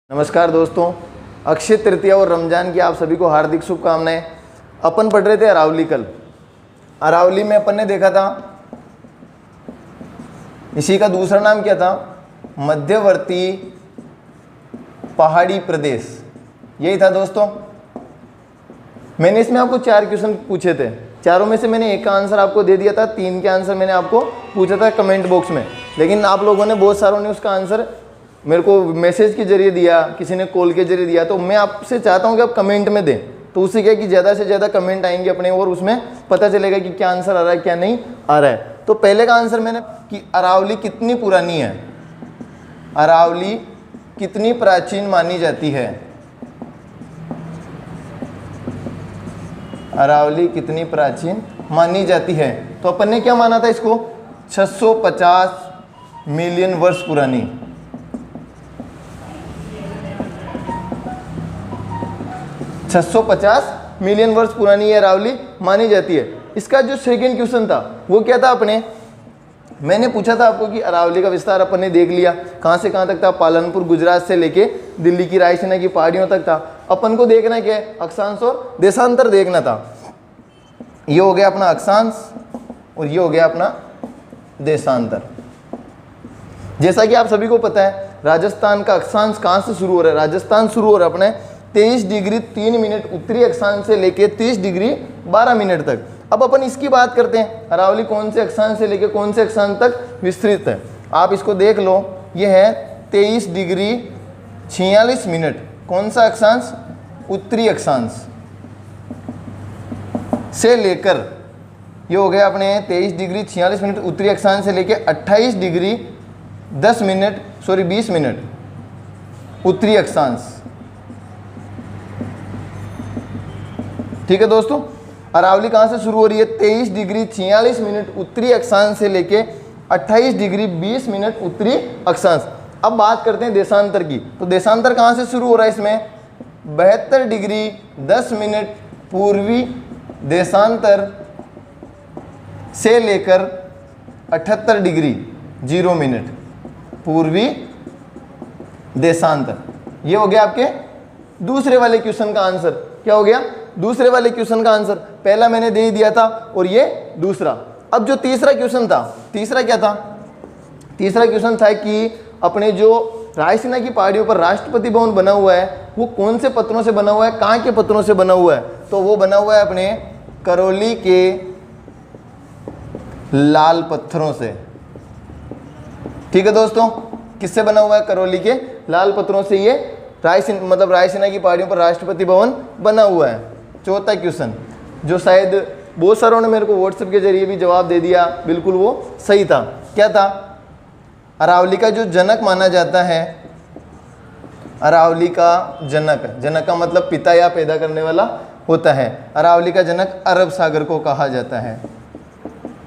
नमस्कार दोस्तों, अक्षय तृतीया और रमजान की आप सभी को हार्दिक शुभकामनाएं। अपन पढ़ रहे थे अरावली। कल अरावली में अपन ने देखा था, इसी का दूसरा नाम क्या था? मध्यवर्ती पहाड़ी प्रदेश, यही था दोस्तों। मैंने इसमें आपको 4 क्वेश्चन पूछे थे, चारों में से मैंने एक का आंसर आपको दे दिया था, 3 के आंसर मैंने आपको पूछा था कमेंट बॉक्स में, लेकिन आप लोगों ने बहुत सारों ने उसका आंसर मेरे को मैसेज के जरिए दिया, किसी ने कॉल के जरिए दिया। तो मैं आपसे चाहता हूं कि आप कमेंट में दें, तो उससे क्या कि ज़्यादा से ज़्यादा कमेंट आएंगे अपने और उसमें पता चलेगा कि क्या आंसर आ रहा है क्या नहीं आ रहा है। तो पहले का आंसर मैंने कि अरावली कितनी पुरानी है, अरावली कितनी प्राचीन मानी जाती है, अरावली कितनी प्राचीन मानी जाती है। तो अपन ने क्या माना था इसको? 650 मिलियन वर्ष पुरानी। 650 मिलियन वर्ष पुरानी ये अरावली मानी जाती है। इसका जो सेकंड क्वेश्चन था वो क्या था? मैंने पूछा था आपको कि अरावली का विस्तार अपन ने देख लिया, कहाँ से कहाँ तक था? पालनपुर गुजरात से लेके दिल्ली की रायसीना की पहाड़ियों तक था। अपन को देखना क्या है? अक्षांश और देशांतर देखना था। ये हो गया अपना अक्षांश और ये हो गया अपना देशांतर। जैसा कि आप सभी को पता है, राजस्थान का अक्षांश कहाँ से शुरू हो रहा है? राजस्थान शुरू हो रहा है अपने 23 डिग्री 3 मिनट उत्तरी अक्षांश से लेके 30 डिग्री 12 मिनट तक। अब अपन इसकी बात करते हैं, अरावली कौन से अक्षांश से लेके कौन से अक्षांश तक विस्तृत है। आप इसको देख लो, ये है 23 डिग्री 46 मिनट। कौन सा अक्षांश? उत्तरी अक्षांश से लेकर, ये हो गया अपने 23 डिग्री 46 मिनट उत्तरी अक्षांश से लेके 28 डिग्री 20 मिनट उत्तरी अक्षांश। ठीक है दोस्तों, अरावली कहाँ से शुरू हो रही है? 23 डिग्री 46 मिनट उत्तरी अक्षांश से लेके 28 डिग्री 20 मिनट उत्तरी अक्षांश। अब बात करते हैं देशांतर की। तो देशांतर कहाँ से शुरू हो रहा है? इसमें 72 डिग्री 10 मिनट पूर्वी देशांतर से लेकर 78 डिग्री 0 मिनट पूर्वी देशांतर। ये हो गया आपके दूसरे वाले क्वेश्चन का आंसर। क्या हो गया? दूसरे वाले क्वेश्चन का आंसर। पहला मैंने दे दिया था और ये दूसरा। अब जो तीसरा क्वेश्चन था, तीसरा क्या था? तीसरा क्वेश्चन था कि अपने जो रायसीना की पहाड़ियों पर राष्ट्रपति भवन बना हुआ है वो कौन से पत्थरों से बना हुआ है, कहाँ के पत्थरों से बना हुआ है? तो वो बना हुआ है अपने करौली के लाल पत्थरों से। ठीक है दोस्तों, किससे बना हुआ है? करौली के लाल पत्थरों से ये रायसीना की पहाड़ियों पर राष्ट्रपति भवन बना हुआ है। चौथा क्वेश्चन, जो शायद बहुत सारों ने मेरे को व्हाट्सएप के जरिए भी जवाब दे दिया, बिल्कुल वो सही था। क्या था? अरावली का जो जनक माना जाता है, अरावली का जनक, जनक का मतलब पिता या पैदा करने वाला होता है। अरावली का जनक अरब सागर को कहा जाता है।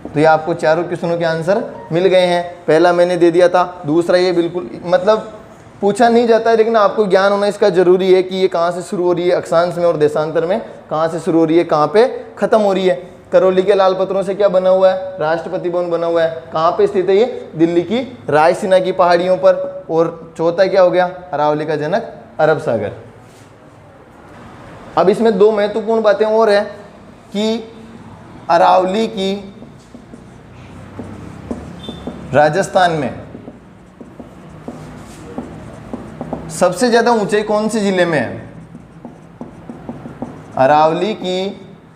तो ये आपको चारों क्वेश्चनों के आंसर मिल गए हैं। पहला मैंने दे दिया था, दूसरा ये बिल्कुल मतलब पूछा नहीं जाता है, लेकिन आपको ज्ञान होना इसका जरूरी है कि ये कहाँ से शुरू हो रही है अक्षांश में और देशांतर में, कहाँ से शुरू हो रही है, कहाँ पे खत्म हो रही है। करौली के लाल पत्थरों से क्या बना हुआ है? राष्ट्रपति भवन बना हुआ है। कहाँ पे स्थित है ये? दिल्ली की रायसीना की पहाड़ियों पर। और चौथा क्या हो गया? अरावली का जनक अरब सागर। अब इसमें 2 महत्वपूर्ण बातें और है कि अरावली की राजस्थान में सबसे ज्यादा ऊंचाई कौन से जिले में है? अरावली की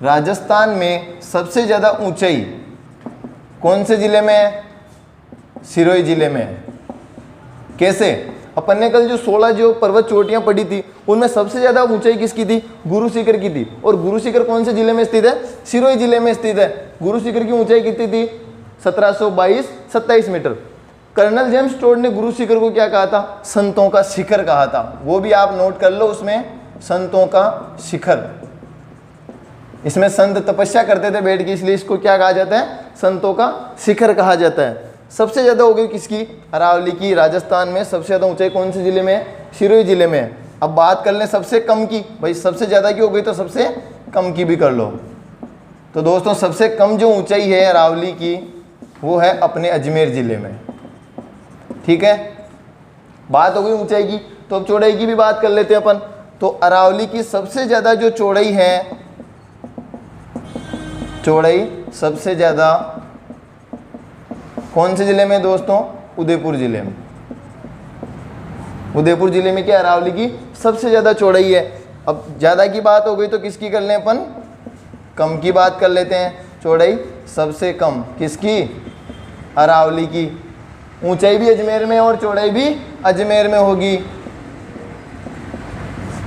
राजस्थान में सबसे ज्यादा ऊंचाई कौन से जिले में है? सिरोही जिले में है। कैसे? अपन ने कल जो 16 जो पर्वत चोटियां पड़ी थी उनमें सबसे ज्यादा ऊंचाई किसकी थी? गुरु शिखर की थी। और गुरु शिखर कौन से जिले में स्थित है? सिरोही जिले में स्थित है। गुरु शिखर की ऊंचाई कितनी थी? 1722-27 मीटर। कर्नल जेम्स टोड ने गुरु शिखर को क्या कहा था? संतों का शिखर कहा था। वो भी आप नोट कर लो, उसमें संतों का शिखर। इसमें संत तपस्या करते थे बैठ के, इसलिए इसको क्या कहा जाता है? संतों का शिखर कहा जाता है। सबसे ज्यादा हो गई किसकी? अरावली की। राजस्थान में सबसे ज्यादा ऊंचाई कौन से जिले में है? सिरोही जिले में है। अब बात कर लें सबसे कम की। भाई सबसे ज्यादा की हो गई तो सबसे कम की भी कर लो। तो दोस्तों सबसे कम जो ऊंचाई है अरावली की वो है अपने अजमेर जिले में। ठीक है, बात हो गई ऊंचाई की। तो अब चौड़ाई की भी बात कर लेते हैं अपन। तो अरावली की सबसे ज़्यादा जो चौड़ाई है, चौड़ाई सबसे ज़्यादा कौन से ज़िले में दोस्तों? उदयपुर ज़िले में। उदयपुर ज़िले में क्या अरावली की सबसे ज़्यादा चौड़ाई है। अब ज़्यादा की बात हो गई तो किसकी कर लें अपन? कम की बात कर लेते हैं। चौड़ाई सबसे कम किसकी? अरावली की। ऊंचाई भी अजमेर में और चौड़ाई भी अजमेर में होगी।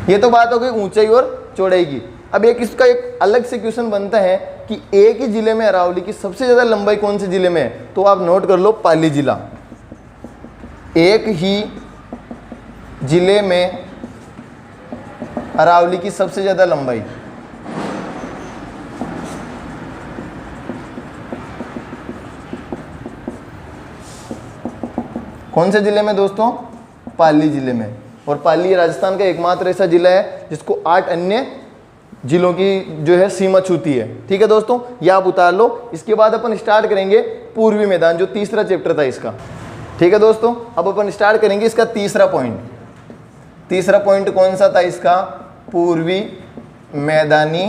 ये तो बात हो गई ऊंचाई और चौड़ाई की। अब एक इसका एक अलग से क्वेश्चन बनता है कि एक ही जिले में अरावली की सबसे ज़्यादा लंबाई कौन से जिले में है? तो आप नोट कर लो, पाली जिला। एक ही जिले में अरावली की सबसे ज़्यादा लंबाई। कौन से जिले में दोस्तों? पाली जिले में। और पाली राजस्थान का एकमात्र ऐसा जिला है जिसको 8 अन्य जिलों की जो है सीमा छूती है। ठीक है दोस्तों, ये आप उतार लो। इसके बाद अपन स्टार्ट करेंगे पूर्वी मैदान, जो तीसरा चैप्टर था इसका। ठीक है दोस्तों, अब अपन स्टार्ट करेंगे इसका तीसरा पॉइंट। तीसरा पॉइंट कौन सा था इसका? पूर्वी मैदानी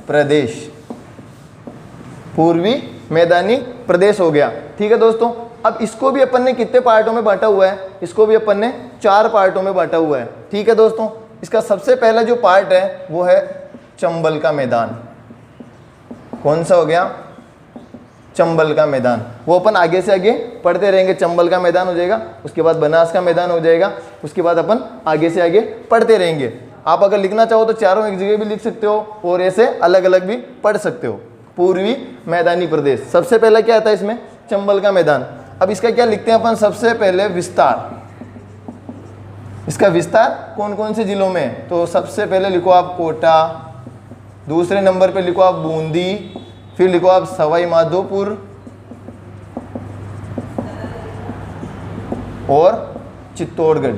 प्रदेश। पूर्वी मैदानी प्रदेश हो गया। ठीक है दोस्तों, अब इसको भी अपन ने कितने पार्टों में बांटा हुआ है? इसको भी अपन ने 4 पार्टों में बांटा हुआ है। ठीक है दोस्तों, इसका सबसे पहला जो पार्ट है वो है चंबल का मैदान। कौन सा हो गया? चंबल का मैदान। वो अपन आगे से आगे पढ़ते रहेंगे। चंबल का मैदान हो जाएगा, उसके बाद बनास का मैदान हो जाएगा, उसके बाद अपन आगे से आगे पढ़ते रहेंगे। आप अगर लिखना चाहो तो चारों एक जगह भी लिख सकते हो और ऐसे अलग अलग भी पढ़ सकते हो। पूर्वी मैदानी प्रदेश, सबसे पहला क्या आता है इसमें? चंबल का मैदान। अब इसका क्या लिखते हैं अपन? सबसे पहले विस्तार। इसका विस्तार कौन कौन से जिलों में है? तो सबसे पहले लिखो आप कोटा, दूसरे नंबर पे लिखो आप बूंदी, फिर लिखो आप सवाई माधोपुर और चित्तौड़गढ़।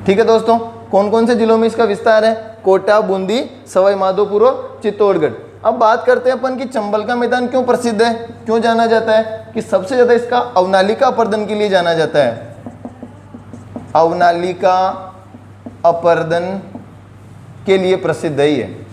ठीक है दोस्तों, कौन कौन से जिलों में इसका विस्तार है? कोटा, बूंदी, सवाई माधोपुर और चित्तौड़गढ़। अब बात करते हैं अपन कि चंबल का मैदान क्यों प्रसिद्ध है, क्यों जाना जाता है? कि सबसे ज़्यादा इसका अवनालिका अपर्दन के लिए जाना जाता है। अवनालिका अपर्दन के लिए प्रसिद्ध है ये।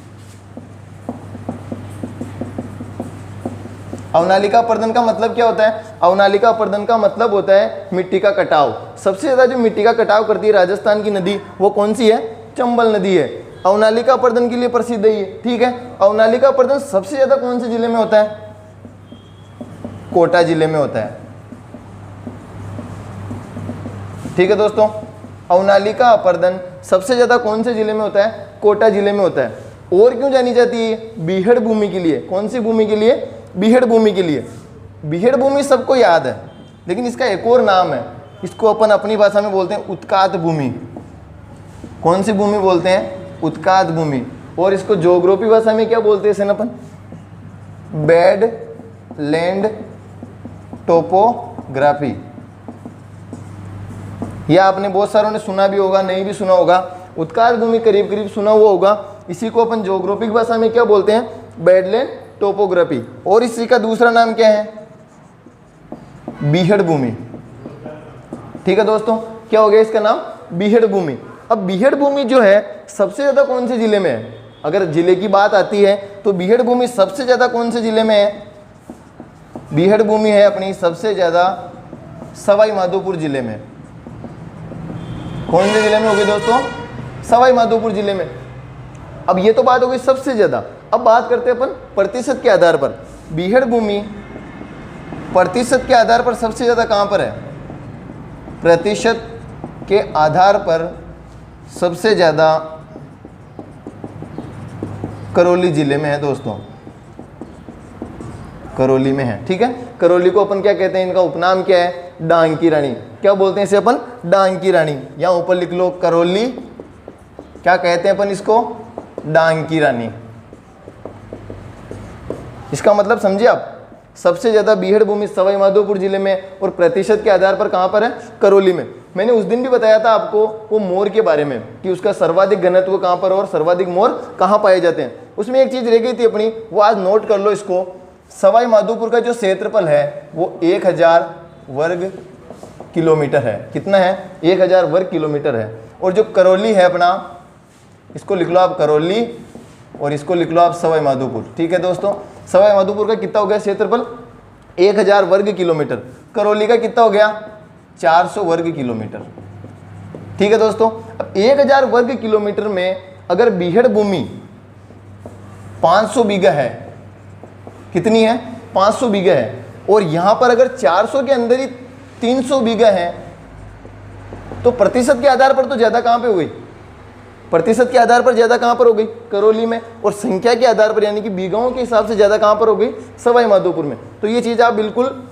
अवनालिका अपर्दन का मतलब क्या होता है? अवनालिका अपर्दन का मतलब होता है मिट्टी का कटाव। सबसे ज़्यादा जो मिट्टी का कटाव करती है राजस्थान की नदी, वो कौन सी है? चंबल नदी है। अवनालिका अपर्दन के लिए प्रसिद्ध है ये। ठीक है, अवनालिका अपर्दन सबसे ज़्यादा कौन से जिले में होता है? कोटा जिले में होता है। ठीक है दोस्तों, अवनालिका अपर्दन सबसे ज़्यादा कौन से जिले में होता है? कोटा जिले में होता है। और क्यों जानी जाती है? बीहड़ भूमि के लिए। कौन सी भूमि के लिए? बीहड़ भूमि के लिए। बीहड़ भूमि सबको याद है, लेकिन इसका एक और नाम है। इसको अपन अपनी भाषा में बोलते हैं उत्कात भूमि। कौन सी भूमि बोलते हैं? उत्कात भूमि। और इसको ज्योग्राफी भाषा में क्या बोलते हैं इसे अपन? Bed land topography. यह आपने बहुत सारों ने सुना भी होगा, नहीं भी सुना होगा। उत्कात भूमि करीब करीब सुना हुआ होगा। इसी को अपन ज्योग्राफिक भाषा में क्या बोलते हैं? Badland topography. और इसी का दूसरा नाम क्या है? बीहड़ भूमि। ठीक है दोस्तों, क्या हो गया इसका नाम? बीहड़ भूमि। अब बीहड़ भूमि जो है सबसे ज़्यादा कौन से जिले में है? अगर जिले की बात आती है तो बीहड़ भूमि सबसे ज़्यादा कौन से जिले में है? बीहड़ भूमि है अपनी सबसे ज़्यादा सवाई माधोपुर जिले में। कौन से जिले में होगी दोस्तों? सवाई माधोपुर जिले में। अब ये तो बात हो गई सबसे ज़्यादा। अब बात करते हैं अपन प्रतिशत के आधार पर। बीहड़ भूमि प्रतिशत के आधार पर सबसे ज़्यादा कहाँ पर है? प्रतिशत के आधार पर सबसे ज़्यादा करौली जिले में है दोस्तों। करौली में है। ठीक है, करौली को अपन क्या कहते हैं? इनका उपनाम क्या है? डांग की रानी। क्या बोलते हैं इसे अपन? डांग की रानी। यहाँ ऊपर लिख लो करौली। क्या कहते हैं अपन इसको? डांग की रानी। इसका मतलब समझिए आप, सबसे ज़्यादा बीहड़ भूमि सवाई माधोपुर जिले में और प्रतिशत के आधार पर कहाँ पर है? करौली में। मैंने उस दिन भी बताया था आपको वो मोर के बारे में कि उसका सर्वाधिक घनत्व कहाँ पर और सर्वाधिक मोर कहाँ पाए जाते हैं। उसमें एक चीज़ रह गई थी अपनी, वो आज नोट कर लो इसको। सवाई माधोपुर का जो क्षेत्रफल है वो 1000 वर्ग किलोमीटर है। कितना है? 1000 वर्ग किलोमीटर है। और जो करौली है अपना, इसको लिख लो आप करौली और इसको लिख लो आप सवाई माधोपुर। ठीक है दोस्तों, सवाई माधोपुर का कितना हो गया क्षेत्रफल? 1000 वर्ग किलोमीटर। करौली का कितना हो गया? 400 वर्ग किलोमीटर। ठीक है दोस्तों, अब 1000 वर्ग किलोमीटर में अगर बीहड़ भूमि 500 बीघा है, कितनी है? 500 बीघा है, और यहां पर अगर 400 के अंदर ही 300 बीघा है, तो प्रतिशत के आधार पर तो ज्यादा कहां पे हो गई? प्रतिशत के आधार पर ज्यादा कहां पर हो गई? करौली में। और संख्या के आधार पर यानी कि बीघाओं के हिसाब से ज्यादा कहां पर हो गई? सवाई माधोपुर में। तो ये चीज आप बिल्कुल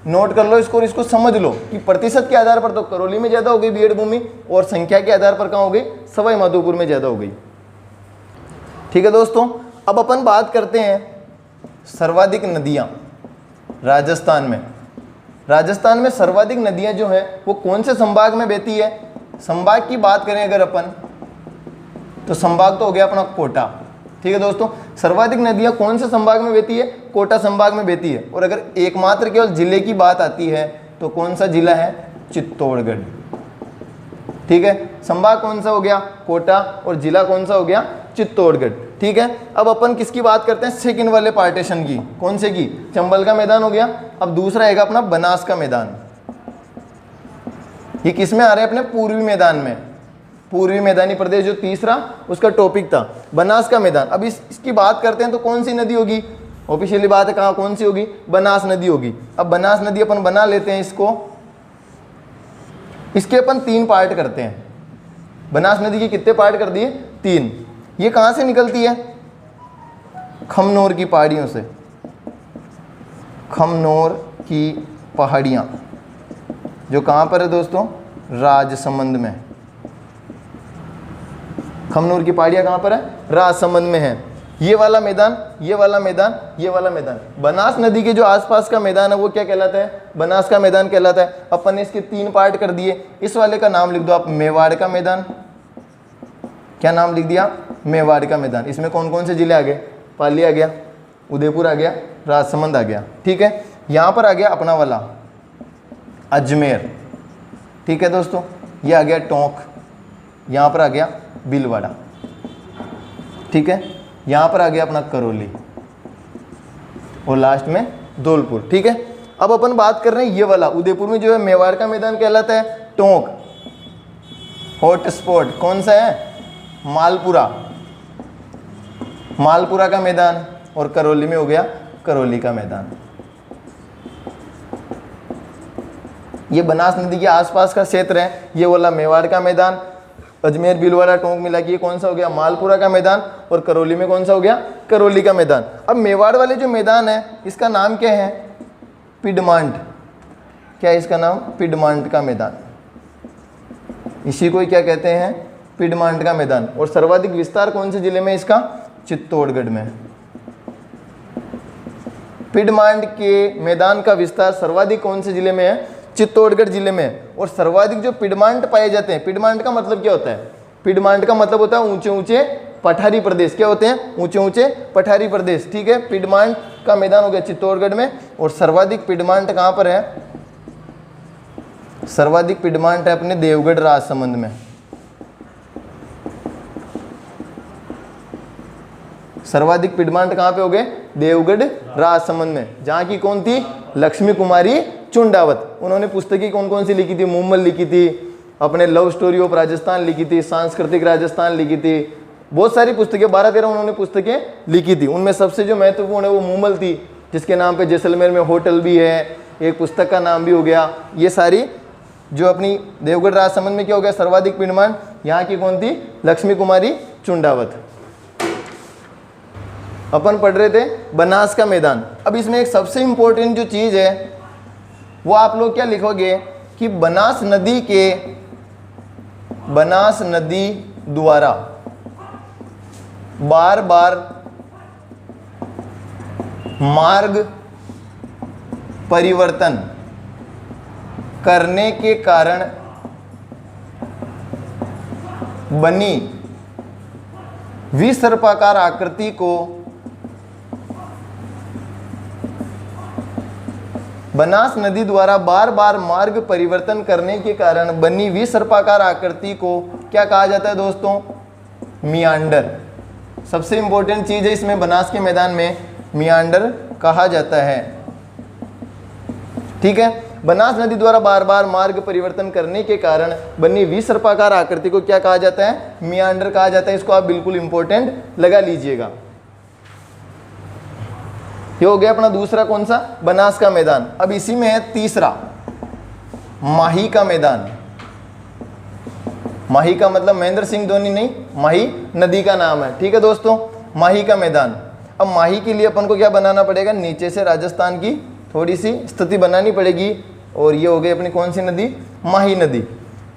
नोट कर लो इसको, और इसको समझ लो कि प्रतिशत के आधार पर तो करौली में ज्यादा हो गई बीहड़ भूमि, और संख्या के आधार पर कहां हो गई? सवाई माधोपुर में ज्यादा हो गई। ठीक है दोस्तों, अब अपन बात करते हैं सर्वाधिक नदियां राजस्थान में। राजस्थान में सर्वाधिक नदियां जो है वो कौन से संभाग में बहती है? संभाग की बात करें अगर अपन, तो संभाग तो हो गया अपना कोटा। ठीक है दोस्तों, सर्वाधिक नदियां कौन से संभाग में बहती है? कोटा संभाग में बहती है। और अगर एकमात्र केवल जिले की बात आती है तो कौन सा जिला है? चित्तौड़गढ़। ठीक है, संभाग कौन सा हो गया? कोटा, और जिला कौन सा हो गया? चित्तौड़गढ़। ठीक है, अब अपन किसकी बात करते हैं? सेकंड वाले पार्टीशन की। कौन से की? चंबल का मैदान हो गया। अब दूसरा है अपना बनास का मैदान। ये किस में आ रहा है? अपने पूर्वी मैदान में। पूर्वी मैदानी प्रदेश जो तीसरा उसका टॉपिक था, बनास का मैदान। अब इसकी बात करते हैं तो कौन सी नदी होगी? ऑफिशियली बात है, कहाँ कौन सी होगी? बनास नदी होगी। अब बनास नदी अपन बना लेते हैं इसको, इसके अपन 3 पार्ट करते हैं। बनास नदी के कितने पार्ट कर दिए? 3। ये कहाँ से निकलती है? खमनोर की पहाड़ियों से। खमनोर की पहाड़ियाँ जो कहाँ पर है दोस्तों? राजसमंद में। खमनोर की पहाड़ियाँ कहाँ पर है? राजसमंद में है। ये वाला मैदान, ये वाला मैदान, ये वाला मैदान, बनास नदी के जो आसपास का मैदान है वो क्या कहलाता है? बनास का मैदान कहलाता है। अपन ने इसके 3 पार्ट कर दिए। इस वाले का नाम लिख दो आप मेवाड़ का मैदान। क्या नाम लिख दिया? मेवाड़ का मैदान। इसमें कौन कौन से जिले आ गए? पाली आ गया, उदयपुर आ गया, राजसमंद आ गया। ठीक है, यहाँ पर आ गया अपना वाला अजमेर। ठीक है दोस्तों, ये आ गया टोंक, यहाँ पर आ गया भीलवाड़ा। ठीक है, यहाँ पर आ गया अपना करौली, और लास्ट में धौलपुर। ठीक है, अब अपन बात कर रहे हैं ये वाला उदयपुर में जो है मेवाड़ का मैदान कहलाता है टोंक। हॉट स्पॉट कौन सा है? मालपुरा, मालपुरा का मैदान। और करौली में हो गया करौली का मैदान। ये बनास नदी के आसपास का क्षेत्र है, ये वाला मेवाड़ का मैदान। अजमेर, भीलवाड़ा, टोंक मिला के ये कौन सा हो गया? मालपुरा का मैदान। और करौली में कौन सा हो गया? करौली का मैदान। अब मेवाड़ वाले जो मैदान है इसका नाम क्या है? पिडमांट। क्या है इसका नाम? पिडमांट का मैदान। इसी को क्या कहते हैं? पिडमांट का मैदान। और सर्वाधिक विस्तार कौन से जिले में इसका? चित्तौड़गढ़ में। पिडमांट के मैदान का विस्तार सर्वाधिक कौन से जिले में है? चित्तौड़गढ़ जिले में। और सर्वाधिक जो पिडमांट पाए जाते हैं, पिडमांट का मतलब क्या होता है? पिडमांट का मतलब होता है ऊंचे ऊंचे पठारी प्रदेश। क्या होते हैं? ऊंचे ऊंचे पठारी प्रदेश। ठीक है, पिडमांट का मैदान हो गया चित्तौड़गढ़ में। और सर्वाधिक पिडमांट कहां पर है? सर्वाधिक पिडमांट है अपने देवगढ़ राजसमंद में। सर्वाधिक पिडमांट कहां पे हो गए? देवगढ़ राजसमंद में। जहां की कौन थी? लक्ष्मी कुमारी चुंडावत। उन्होंने पुस्तकें कौन कौन सी लिखी थी? मुम्मल लिखी थी, अपने लव स्टोरी ऑफ राजस्थान लिखी थी, सांस्कृतिक राजस्थान लिखी थी, बहुत सारी पुस्तकें, 12-13 उन्होंने पुस्तकें लिखी थी। उनमें सबसे जो महत्वपूर्ण है वो मुम्मल थी, जिसके नाम पे जैसलमेर में होटल भी है, एक पुस्तक का नाम भी हो गया। ये सारी जो अपनी देवगढ़ राजसमंद में क्या हो गया? सर्वाधिक पिडमांट। यहाँ की कौन थी? लक्ष्मी कुमारी चुंडावत। अपन पढ़ रहे थे बनास का मैदान। अब इसमें एक सबसे इंपॉर्टेंट जो चीज है वो आप लोग क्या लिखोगे कि बनास नदी द्वारा बार बार मार्ग परिवर्तन करने के कारण बनी विसर्पाकार आकृति को बनास नदी द्वारा बार बार मार्ग परिवर्तन करने के कारण बनी विसर्पाकार आकृति को क्या कहा जाता है दोस्तों? मियांडर। सबसे इंपॉर्टेंट चीज है इसमें, बनास के मैदान में मियांडर कहा जाता है। ठीक है, बनास नदी द्वारा बार बार मार्ग परिवर्तन करने के कारण बनी विसर्पाकार आकृति को क्या कहा जाता है? मियांडर कहा जाता है। इसको आप बिल्कुल इंपॉर्टेंट लगा लीजिएगा। ये हो गया अपना दूसरा कौन सा? बनास का मैदान। अब इसी में है तीसरा, माही का मैदान। माही का मतलब महेंद्र सिंह धोनी नहीं, माही नदी का नाम है। ठीक है दोस्तों, माही का मैदान। अब माही के लिए अपन को क्या बनाना पड़ेगा? नीचे से राजस्थान की थोड़ी सी स्थिति बनानी पड़ेगी। और ये हो गई अपनी कौन सी नदी? माही नदी।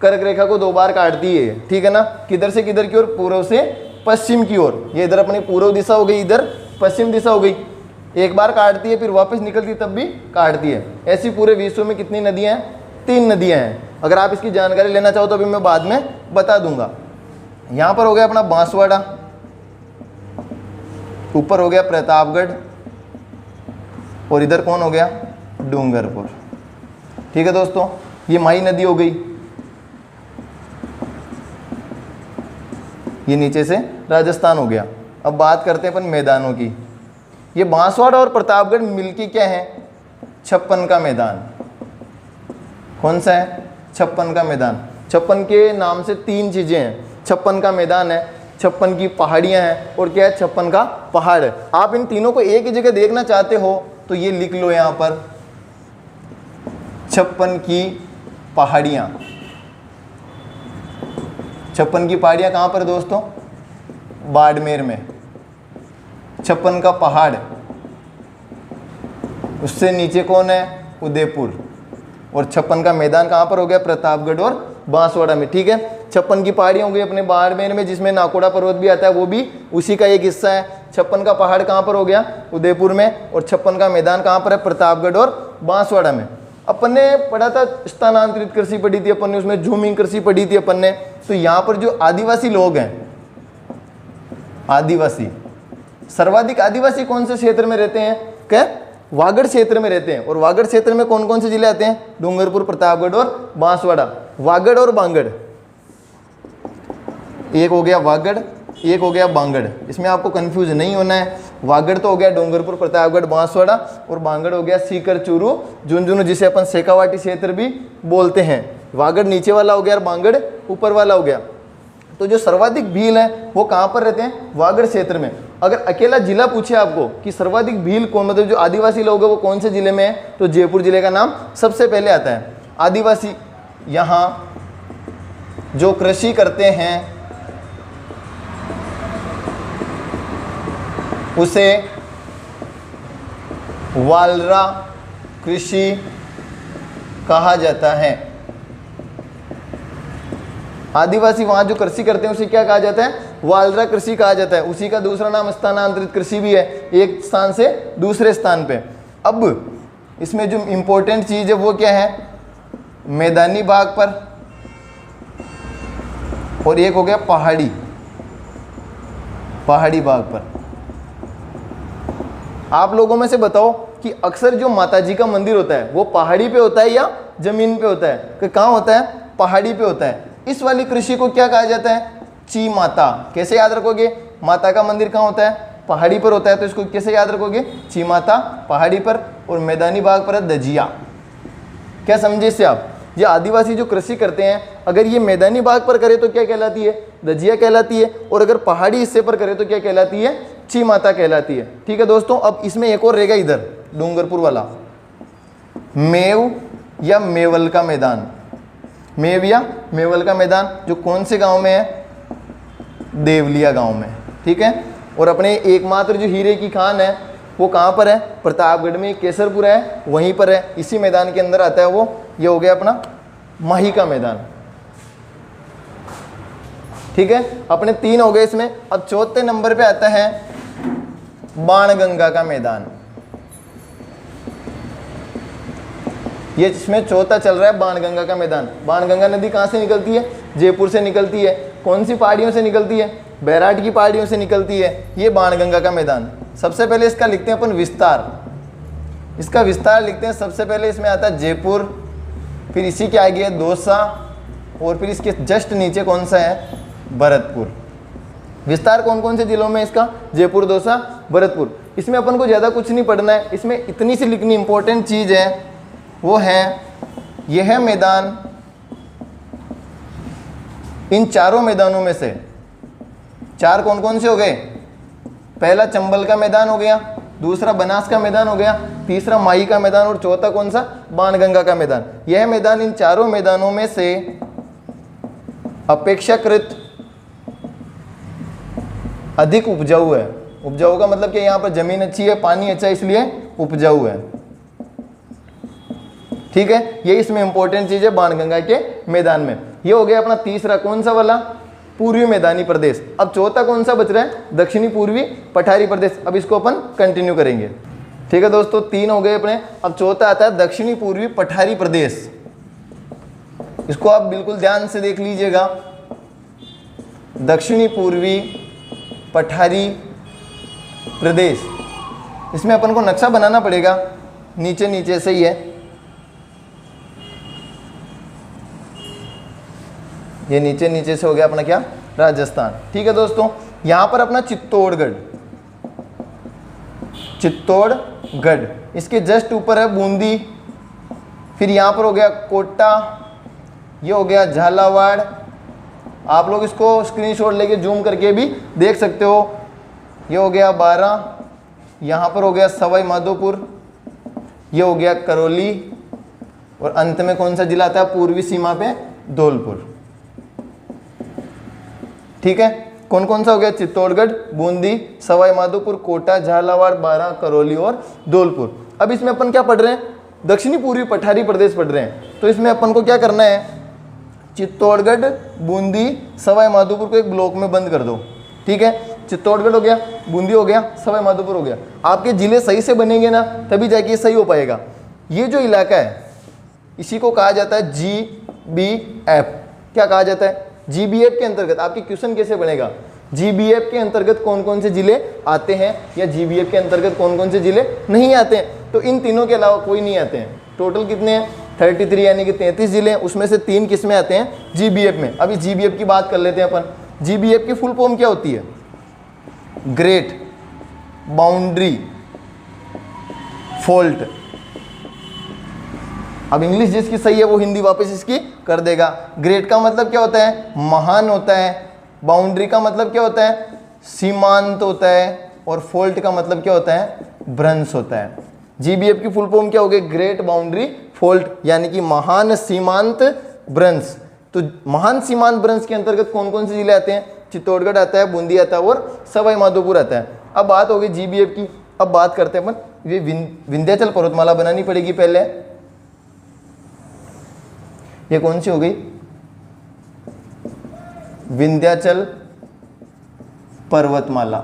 कर्क रेखा को 2 बार काटती है, ठीक है ना। किधर से किधर की ओर? पूर्व से पश्चिम की ओर। ये इधर अपनी पूर्व दिशा हो गई, इधर पश्चिम दिशा हो गई। एक बार काटती है, फिर वापस निकलती है, तब भी काटती है। ऐसी पूरे विश्व में कितनी नदियां हैं? 3 नदियां हैं। अगर आप इसकी जानकारी लेना चाहो तो अभी मैं बाद में बता दूंगा। यहां पर हो गया अपना बांसवाड़ा, ऊपर हो गया प्रतापगढ़, और इधर कौन हो गया? डूंगरपुर। ठीक है दोस्तों, ये माही नदी हो गई। ये नीचे से राजस्थान हो गया। अब बात करते हैं अपन मैदानों की। ये बांसवाड़ा और प्रतापगढ़ मिलके क्या है? 56 का मैदान। कौन सा है? 56 का मैदान। 56 के नाम से 3 चीजें हैं। 56 का मैदान है, 56 की पहाड़ियां हैं, और क्या है? 56 का पहाड़ है। आप इन तीनों को एक ही जगह देखना चाहते हो तो ये लिख लो यहां पर, 56 की पहाड़ियां। 56 की पहाड़ियां कहां पर दोस्तों? बाड़मेर में। 56 का पहाड़, उससे नीचे कौन है? उदयपुर। और 56 का मैदान कहां पर हो गया? प्रतापगढ़ और बांसवाड़ा में। ठीक है, 56 की पहाड़ियां हो गई अपने बाड़मेर में, जिसमें नाकोड़ा पर्वत भी आता है, वो भी उसी का एक हिस्सा है। 56 का पहाड़ कहां पर हो गया? उदयपुर में। और 56 का मैदान कहां पर है? प्रतापगढ़ और बांसवाड़ा में। अपन ने पढ़ा था स्थानांतरित कृषि पढ़ी थी अपन ने, उसमें झूमिंग कृषि पढ़ी थी अपन ने। तो यहाँ पर जो आदिवासी लोग हैं, आदिवासी, सर्वाधिक आदिवासी कौन से क्षेत्र में रहते हैं? क्या? वागड़ क्षेत्र में रहते हैं। और वागड़ क्षेत्र में कौन कौन से जिले आते हैं? डूंगरपुर, प्रतापगढ़ और बांसवाड़ा। वागड़ और बांगड़, एक हो गया वागड़, एक हो गया बांगड़। इसमें आपको कंफ्यूज नहीं होना है। वागड़ तो हो गया डूंगरपुर, प्रतापगढ़, बांसवाड़ा, और बांगड़ हो गया सीकर, चूरू, झुंझुनू, जिसे अपन शेखावाटी क्षेत्र भी बोलते हैं। वागड़ नीचे वाला हो गया और बांगड़ ऊपर वाला हो गया। तो जो सर्वाधिक भील है वो कहाँ पर रहते हैं? वागड़ क्षेत्र में। अगर अकेला जिला पूछे आपको कि सर्वाधिक भील कौन, मतलब जो आदिवासी लोग हैं वो कौन से जिले में है, तो जयपुर जिले का नाम सबसे पहले आता है। आदिवासी यहाँ जो कृषि करते हैं उसे वालरा कृषि कहा जाता है। आदिवासी वहां जो कृषि करते हैं उसे क्या कहा जाता है? वालरा कृषि कहा जाता है। उसी का दूसरा नाम स्थानांतरित कृषि भी है, एक स्थान से दूसरे स्थान पे। अब इसमें जो इंपॉर्टेंट चीज है वो क्या है? मैदानी भाग पर, और एक हो गया पहाड़ी, पहाड़ी भाग पर। आप लोगों में से बताओ कि अक्सर जो माताजी का मंदिर होता है वो पहाड़ी पे होता है या जमीन पे होता है? कि कहाँ होता है? पहाड़ी पे होता है। इस वाली कृषि को क्या कहा जाता है? ची माता। कैसे याद रखोगे? माता का मंदिर कहाँ होता है? पहाड़ी पर होता है, तो इसको कैसे याद रखोगे? ची माता पहाड़ी पर, और मैदानी भाग पर है दजिया। क्या समझे इससे आप? ये आदिवासी जो कृषि करते हैं, अगर ये मैदानी भाग पर करे तो क्या कहलाती है? दजिया कहलाती है। और अगर पहाड़ी हिस्से पर करे तो क्या कहलाती है? ची माता कहलाती है। ठीक है दोस्तों, अब इसमें एक और रहेगा इधर डूंगरपुर वाला, मेव या मेवल का मैदान। मेव या मेवल का मैदान जो कौन से गांव में है? देवलिया गांव में। ठीक है, और अपने एकमात्र जो हीरे की खान है वो कहाँ पर है? प्रतापगढ़ में केसरपुर है, वहीं पर है। इसी मैदान के अंदर आता है वो। ये हो गया अपना माही का मैदान। ठीक है, अपने 3 हो गए इसमें। अब चौथे नंबर पे आता है बाणगंगा का मैदान। ये इसमें चौथा चल रहा है बाणगंगा का मैदान। बाणगंगा नदी कहाँ से निकलती है? जयपुर से निकलती है। कौन सी पहाड़ियों से निकलती है? बैराट की पहाड़ियों से निकलती है। ये बाणगंगा का मैदान। सबसे पहले इसका लिखते हैं अपन विस्तार। इसका विस्तार लिखते हैं। सबसे पहले इसमें आता है जयपुर, फिर इसी के आगे है दौसा, और फिर इसके जस्ट नीचे कौन सा है, भरतपुर। विस्तार कौन कौन से जिलों में इसका, जयपुर, दौसा, भरतपुर। इसमें अपन को ज़्यादा कुछ नहीं पढ़ना है, इसमें इतनी सी लिखनी इंपॉर्टेंट चीज़ है, वो है यह मैदान इन चारों मैदानों में से, चार कौन कौन से हो गए, पहला चंबल का मैदान हो गया, दूसरा बनास का मैदान हो गया, तीसरा माही का मैदान, और चौथा कौन सा, बाणगंगा का मैदान। यह मैदान इन चारों मैदानों में से अपेक्षाकृत अधिक उपजाऊ है। उपजाऊ का मतलब कि यहाँ पर जमीन अच्छी है, पानी अच्छा है, इसलिए उपजाऊ है। ठीक है, ये इसमें इंपॉर्टेंट चीज है बाणगंगा के मैदान में। ये हो गया अपना तीसरा कौन सा वाला, पूर्वी मैदानी प्रदेश। अब चौथा कौन सा बच रहा है, दक्षिणी पूर्वी पठारी प्रदेश। अब इसको अपन कंटिन्यू करेंगे। ठीक है दोस्तों, तीन हो गए अपने। अब चौथा आता है दक्षिणी पूर्वी पठारी प्रदेश। इसको आप बिल्कुल ध्यान से देख लीजिएगा, दक्षिणी पूर्वी पठारी प्रदेश। इसमें अपन को नक्शा बनाना पड़ेगा, नीचे नीचे से ही है, ये नीचे नीचे से हो गया अपना क्या, राजस्थान। ठीक है दोस्तों, यहाँ पर अपना चित्तौड़गढ़, चित्तौड़गढ़, इसके जस्ट ऊपर है बूंदी, फिर यहाँ पर हो गया कोटा, ये हो गया झालावाड़। आप लोग इसको स्क्रीनशॉट लेके जूम करके भी देख सकते हो। ये हो गया बारा, यहाँ पर हो गया सवाई माधोपुर, ये हो गया करौली, और अंत में कौन सा जिला आता है पूर्वी सीमा पे, धौलपुर। ठीक है, कौन कौन सा हो गया, चित्तौड़गढ़, बूंदी, सवाई माधोपुर, कोटा, झालावाड़, बारां, करौली और धौलपुर। अब इसमें अपन क्या पढ़ रहे हैं, दक्षिणी पूर्वी पठारी प्रदेश पढ़ रहे हैं। तो इसमें अपन को क्या करना है, चित्तौड़गढ़, बूंदी, सवाई माधोपुर को एक ब्लॉक में बंद कर दो। ठीक है, चित्तौड़गढ़ हो गया, बूंदी हो गया, सवाई माधोपुर हो गया। आपके जिले सही से बनेंगे ना, तभी जाके सही हो पाएगा। ये जो इलाका है इसी को कहा जाता है GBF। क्या कहा जाता है, GBF के अंतर्गत। आपके क्वेश्चन कैसे बनेगा, GBF के अंतर्गत कौन कौन से जिले आते हैं, या GBF के अंतर्गत कौन कौन से जिले नहीं आते हैं। तो इन तीनों के अलावा कोई नहीं आते हैं। टोटल कितने हैं, 33, यानी कि 33 जिले हैं, उसमें से 3 किसमें आते हैं, GBF में। अभी GBF की बात कर लेते हैं अपन। GBF की फुल फॉर्म क्या होती है, ग्रेट बाउंड्री फॉल्ट। अब इंग्लिश जिसकी सही है वो हिंदी वापस इसकी कर देगा। ग्रेट का मतलब क्या होता है, महान होता है। बाउंड्री का मतलब क्या होता है, सीमांत होता है। और फॉल्ट का मतलब क्या होता है, भ्रंश होता है। GBF की फुल फॉर्म क्या हो गई, ग्रेट बाउंड्री फॉल्ट, यानी कि महान सीमांत भ्रंश। तो महान सीमांत भ्रंश के अंतर्गत कौन कौन से जिले आते हैं, चित्तौड़गढ़ आता है, बूंदी आता है और सवाई माधोपुर आता है। अब बात हो गई GBF की। अब बात करते हैं अपन, ये विंध्याचल पर्वतमाला बनानी पड़ेगी पहले। ये कौन सी हो गई, विंध्याचल पर्वतमाला।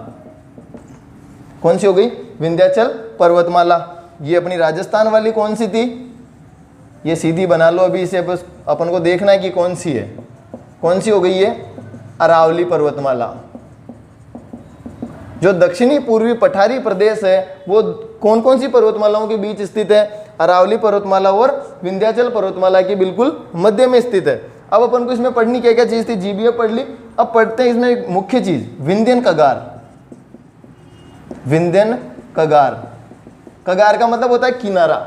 कौन सी हो गई, विंध्याचल पर्वतमाला। ये अपनी राजस्थान वाली कौन सी थी, ये सीधी बना लो अभी इसे, बस अपन को देखना है कि कौन सी है। कौन सी हो गई ये, अरावली पर्वतमाला। जो दक्षिणी पूर्वी पठारी प्रदेश है वो कौन कौन सी पर्वतमालाओं के बीच स्थित है, अरावली पर्वतमाला और विंध्याचल पर्वतमाला के बिल्कुल मध्य में स्थित है। अब अपन को इसमें पढ़नी क्या क्या चीज थी, GBF पढ़ ली। अब पढ़ते हैं इसमें एक मुख्य चीज, विंध्यन कगार। विंध्यन कगार, कगार का मतलब होता है किनारा।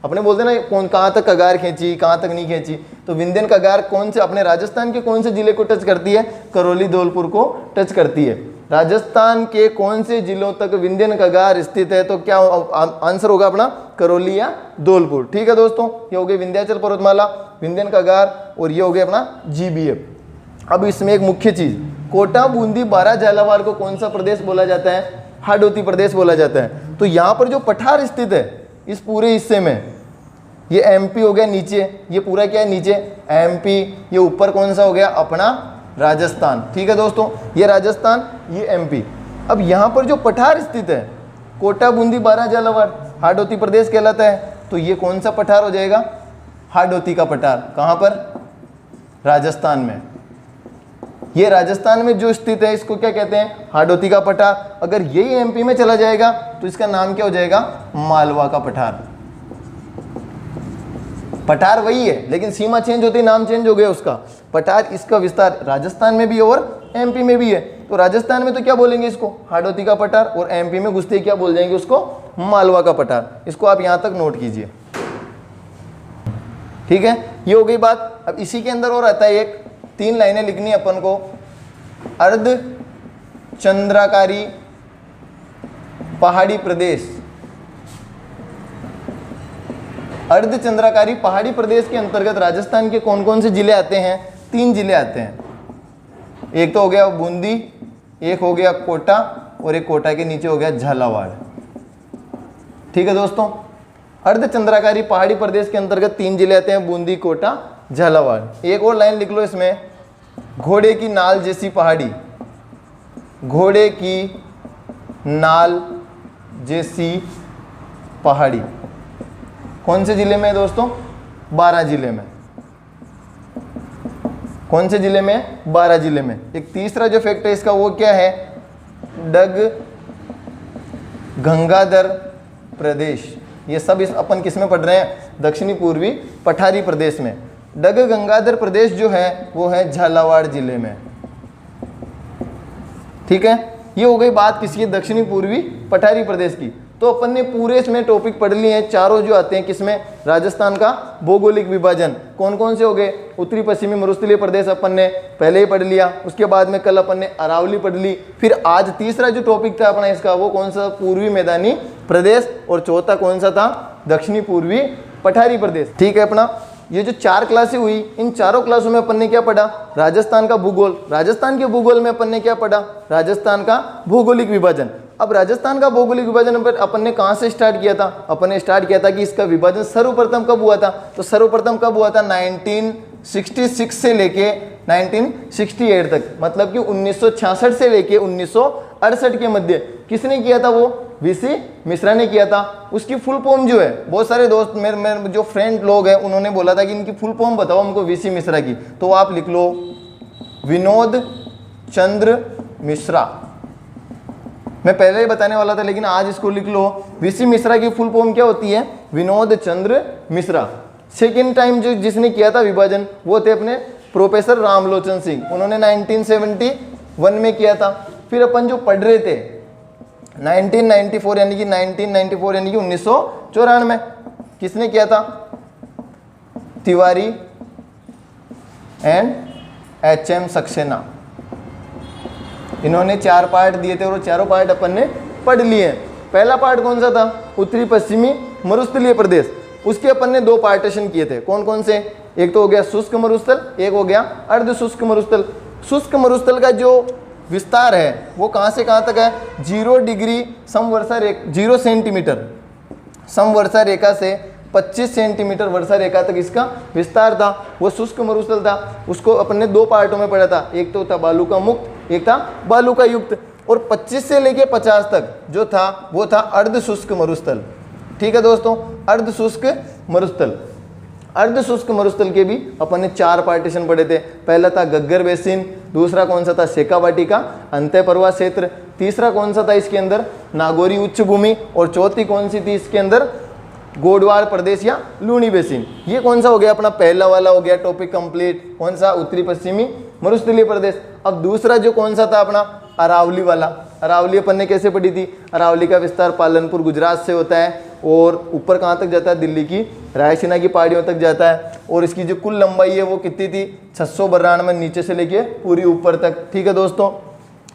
अपने बोलते ना कौन कहाँ तक कगार खींची, कहाँ तक नहीं खींची। तो विंध्यन कगार कौन से, अपने राजस्थान के कौन से जिले को टच करती है, करौली धौलपुर को टच करती है। राजस्थान के कौन से जिलों तक विंध्यन कगार स्थित है, तो क्या आंसर होगा अपना, करौली या धौलपुर। ठीक है दोस्तों, ये हो गई विंध्याचल पर्वतमाला, विंध्यन कगार, और ये हो गया अपना GBF। अब इसमें एक मुख्य चीज, कोटा, बूंदी, बारां, झालावाड़ को कौन सा प्रदेश बोला जाता है, हाडोती प्रदेश बोला जाता है। तो यहाँ पर जो पठार स्थित है इस पूरे हिस्से में, ये MP हो गया नीचे, ये पूरा क्या है नीचे MP, ये ऊपर कौन सा हो गया अपना राजस्थान। ठीक है दोस्तों, ये राजस्थान, ये MP। अब यहाँ पर जो पठार स्थित है, कोटा, बूंदी, बारां, झालावाड़, हाडोती प्रदेश कहलाता है। तो ये कौन सा पठार हो जाएगा, हाडोती का पठार। कहाँ पर, राजस्थान में। ये राजस्थान में जो स्थित है इसको क्या कहते हैं, हाडोती का पठार। अगर यही MP में चला जाएगा तो इसका नाम क्या हो जाएगा, मालवा का पठार। पठार वही है, लेकिन सीमा चेंज होती, नाम चेंज हो गया उसका। पठार, इसका विस्तार राजस्थान में भी है और एमपी में भी है। तो राजस्थान में तो क्या बोलेंगे इसको, हाड़ौती का पठार, और एमपी में घुसते ही क्या बोल जाएंगे उसको, मालवा का पठार। इसको आप यहां तक नोट कीजिए, ठीक है। ये हो गई बात। अब इसी के अंदर और आता है एक, 3 लाइनें लिखनी है अपन को। अर्ध चंद्राकारी पहाड़ी प्रदेश। अर्ध चंद्राकारी पहाड़ी प्रदेश के अंतर्गत राजस्थान के कौन कौन से जिले आते हैं? 3 जिले आते हैं। एक तो हो गया बूंदी, एक हो गया कोटा, और एक कोटा के नीचे हो गया झालावाड़। ठीक है दोस्तों, अर्ध चंद्राकारी पहाड़ी प्रदेश के अंतर्गत 3 जिले आते हैं, बूंदी, कोटा, झालावाड़। एक और लाइन लिख लो इसमें, घोड़े की नाल जैसी पहाड़ी। घोड़े की नाल जैसी पहाड़ी कौन से जिले में है दोस्तों? 12 जिले में। कौन से जिले में? 12 जिले में। एक तीसरा जो फैक्ट है इसका वो क्या है? डग गंगाधर प्रदेश। ये सब इस अपन किस में पढ़ रहे हैं? दक्षिणी पूर्वी पठारी प्रदेश में। डग गंगाधर प्रदेश जो है वो है झालावाड़ जिले में। ठीक है, ये हो गई बात किसकी? दक्षिणी पूर्वी पठारी प्रदेश की। तो अपन ने पूरे इसमें टॉपिक पढ़ लिए हैं, चारों जो आते हैं किसमें? राजस्थान का भौगोलिक विभाजन। कौन कौन से हो गए? उत्तरी पश्चिमी मरुस्थलीय प्रदेश अपन ने पहले ही पढ़ लिया, उसके बाद में कल अपन ने अरावली पढ़ ली। फिर आज तीसरा जो टॉपिक था अपना इसका वो कौन सा? पूर्वी मैदानी प्रदेश। और चौथा कौन सा था? दक्षिणी पूर्वी पठारी प्रदेश। ठीक है, अपना ये जो 4 क्लासें हुई, इन चारों क्लासों में अपन ने क्या पढ़ा? राजस्थान का भूगोल। राजस्थान के भूगोल में अपन ने क्या पढ़ा? राजस्थान का भौगोलिक विभाजन। अब राजस्थान का भौगोलिक विभाजन पर अपन ने कहाँ से स्टार्ट किया था? अपन ने स्टार्ट किया था कि इसका विभाजन सर्वप्रथम कब हुआ था? तो सर्वप्रथम कब हुआ था? 1966 से लेके 1968 तक, मतलब कि 1966 से लेके 1968 के मध्य किसने किया था? वो वीसी मिश्रा ने किया था। उसकी फुल फॉर्म जो है, बहुत सारे दोस्त मेरे जो फ्रेंड लोग हैं उन्होंने बोला था कि इनकी फुल फॉर्म बताओ हमको वीसी मिश्रा की, तो आप लिख लो विनोद चंद्र मिश्रा। मैं पहले ही बताने वाला था लेकिन आज इसको लिख लो। वीसी मिश्रा की फुल फॉर्म क्या होती है? विनोद चंद्र मिश्रा। सेकेंड टाइम जो जिसने किया था विभाजन वो थे अपने प्रोफेसर रामलोचन सिंह, उन्होंने 1971 में किया था। फिर अपन जो पढ़ रहे थे 1994 यानी कि 1994 किसने किया था? Tiwari and HM Saxena. इन्होंने 4 पार्ट दिए थे और चारों पार्ट अपन ने पढ़ लिए हैं। पहला पार्ट कौन सा था? उत्तरी पश्चिमी मरुस्थलीय प्रदेश। उसके अपन ने 2 पार्टीशन किए थे। कौन कौन से? एक तो हो गया शुष्क मरुस्थल, एक हो गया अर्ध शुष्क मरुस्थल। शुष्क मरुस्थल का जो विस्तार है वो कहाँ से कहाँ तक है? 0 डिग्री समवर्षा रेखा 0 सेंटीमीटर समवर्षा रेखा से 25 सेंटीमीटर वर्षा रेखा तक इसका विस्तार था। वो शुष्क मरुस्थल था। उसको अपन ने 2 पार्टों में पढ़ा था, एक तो था बालू का मुक्त, एक था बालू का युक्त। और 25 से लेके 50 तक जो था वो था अर्ध शुष्क मरुस्थल। ठीक है दोस्तों, अर्ध शुष्क मरुस्थल। अर्ध शुष्क मरुस्थल के भी अपन ने 4 पार्टीशन पढ़े थे। पहला था गग्गर बेसिन, दूसरा कौन सा था? शेखावाटी का अंतःपर्वा क्षेत्र, तीसरा कौन सा था इसके अंदर? नागौरी उच्च भूमि, और चौथी कौन सी थी इसके अंदर? गोडवाड़ प्रदेश या लूणी बेसिन। ये कौन सा हो गया? अपना पहला वाला हो गया टॉपिक कंप्लीट। कौन सा? उत्तरी पश्चिमी मरुस्थलीय प्रदेश। अब दूसरा जो कौन सा था अपना? अरावली वाला। अरावली अपन ने कैसे पढ़ी थी? अरावली का विस्तार पालनपुर गुजरात से होता है और ऊपर कहाँ तक जाता है? दिल्ली की रायसीना की पहाड़ियों तक जाता है। और इसकी जो कुल लंबाई है वो कितनी थी? 692 नीचे से लेके पूरी ऊपर तक। ठीक है दोस्तों,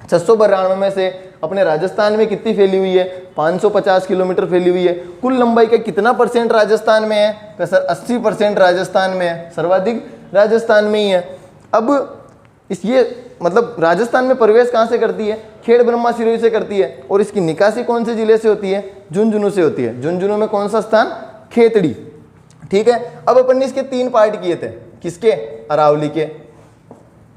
692 में से अपने राजस्थान में कितनी फैली हुई है? 550 किलोमीटर फैली हुई है। कुल लंबाई का कितना % राजस्थान में है? तो सर 80% राजस्थान में है, सर्वाधिक राजस्थान में ही है। अब ये मतलब राजस्थान में प्रवेश कहाँ से करती है? खेड़ ब्रह्मा सिरोही से करती है। और इसकी निकासी कौन से जिले से होती है? झुंझुनू से होती है। झुंझुनू में कौन सा स्थान? खेतड़ी। ठीक है, अब अपन ने इसके 3 पार्ट किए थे। किसके? अरावली के।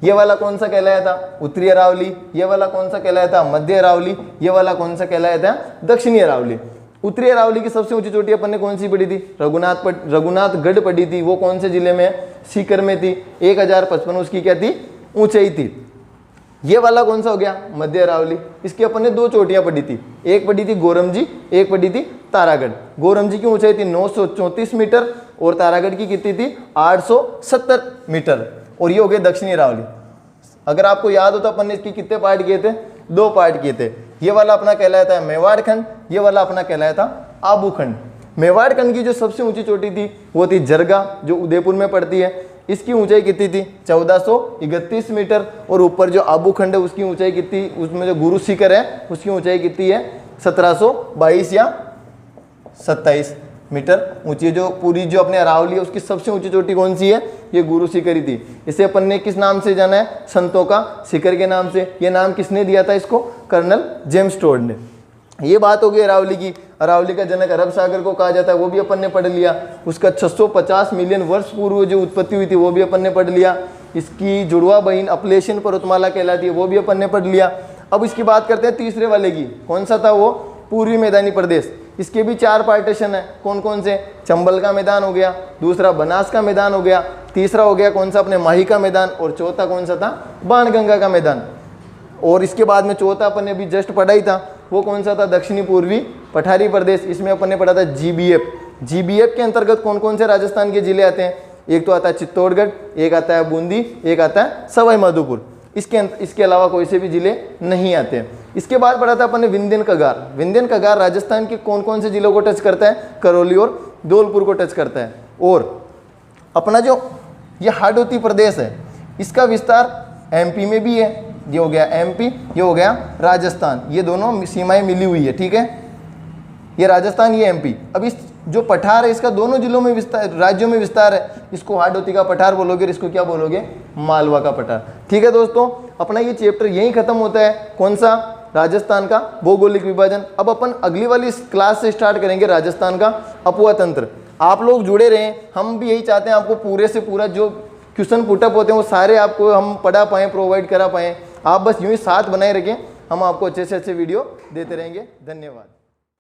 ये वाला कौन सा कहलाया था? उत्तरी अरावली। ये वाला कौन सा कहलाया था? मध्य अरावली। ये वाला कौन सा कहलाया था? दक्षिणी अरावली। उत्तरी अरावली की सबसे ऊंची चोटी अपन ने कौन सी पढ़ी थी? रघुनाथगढ़ पढ़ी थी। वो कौन से जिले में? सीकर में थी। 1055 उसकी क्या थी? ऊंचाई थी। ये वाला कौन सा हो गया? मध्य अरावली। इसकी अपन ने 2 चोटियां पढ़ी थी, एक पढ़ी थी गोरमजी, एक पढ़ी थी तारागढ़। गोरमजी की ऊंचाई थी 934 मीटर, और तारागढ़ की कितनी थी 870 मीटर। और ये हो गए दक्षिणी अरावली। अगर आपको याद हो तो अपन ने इसकी कितने पार्ट किए थे, 2 पार्ट किए थे। ये वाला अपना कहलाता है मेवाड़ खंड, ये वाला अपना कहलाता आबू खंड। मेवाड़ खंड की जो सबसे ऊंची चोटी थी वो थी जरगा, जो उदयपुर में पड़ती है। इसकी ऊंचाई कितनी थी 1431 मीटर। और ऊपर जो आबू खंड है उसकी ऊंचाई कितनी, उसमें जो गुरु शिखर है उसकी ऊंचाई कितनी है 1722 या 27 मीटर ऊंची है। जो पूरी जो अपने अरावली है उसकी सबसे ऊंची चोटी कौन सी है, ये गुरु शिखर ही थी। इसे अपन ने किस नाम से जाना है, संतों का शिखर के नाम से। ये नाम किसने दिया था इसको, कर्नल जेम्स टोड ने। ये बात हो गई अरावली की। अरावली का जनक अरब सागर को कहा जाता है, वो भी अपन ने पढ़ लिया। उसका 650 मिलियन वर्ष पूर्व जो उत्पत्ति हुई थी वो भी अपन ने पढ़ लिया। इसकी जुड़वा बहन अपलेशन पर्वतमाला कहलाती है, वो भी अपन ने पढ़ लिया। अब इसकी बात करते हैं तीसरे वाले की, कौन सा था वो, पूर्वी मैदानी प्रदेश। इसके भी 4 पार्टीशन है, कौन कौन से, चंबल का मैदान हो गया, दूसरा बनास का मैदान हो गया, तीसरा हो गया कौन सा अपने माही का मैदान, और चौथा कौन सा था, बाणगंगा का मैदान। और इसके बाद में चौथा अपन ने अभी जस्ट पढ़ा ही था, वो कौन सा था, दक्षिणी पूर्वी पठारी प्रदेश। इसमें अपन ने पढ़ा था जीबीएफ। जीबीएफ के अंतर्गत कौन कौन से राजस्थान के जिले आते हैं, एक तो आता है चित्तौड़गढ़, एक आता है बूंदी, एक आता है सवाई माधोपुर। इसके अलावा कोई से भी जिले नहीं आते हैं। इसके बाद पढ़ा था अपन ने विंध्यन कगार। विंध्यन कगार राजस्थान के कौन कौन से जिलों को टच करता है, करौली और धौलपुर को टच करता है। और अपना जो ये हाड़ौती प्रदेश है इसका विस्तार एमपी में भी है, ये हो गया एमपी, ये हो गया राजस्थान, ये दोनों सीमाएं मिली हुई है, ठीक है। ये राजस्थान, ये एमपी। अब इस जो पठार है इसका दोनों जिलों में विस्तार, राज्यों में विस्तार है। इसको हाड़ौती का पठार बोलोगे और इसको क्या बोलोगे, मालवा का पठार। ठीक है दोस्तों, अपना ये चैप्टर यहीं खत्म होता है। कौन सा, राजस्थान का भौगोलिक विभाजन। अब अपन अगली वाली क्लास से स्टार्ट करेंगे राजस्थान का अपुआ तंत्र। आप लोग जुड़े रहें, हम भी यही चाहते हैं आपको पूरे से पूरा जो क्वेश्चन पुटअप होते हैं वो सारे आपको हम पढ़ा पाएँ, प्रोवाइड करा पाएँ। आप बस यूँ ही साथ बनाए रखें, हम आपको अच्छे से अच्छे वीडियो देते रहेंगे। धन्यवाद।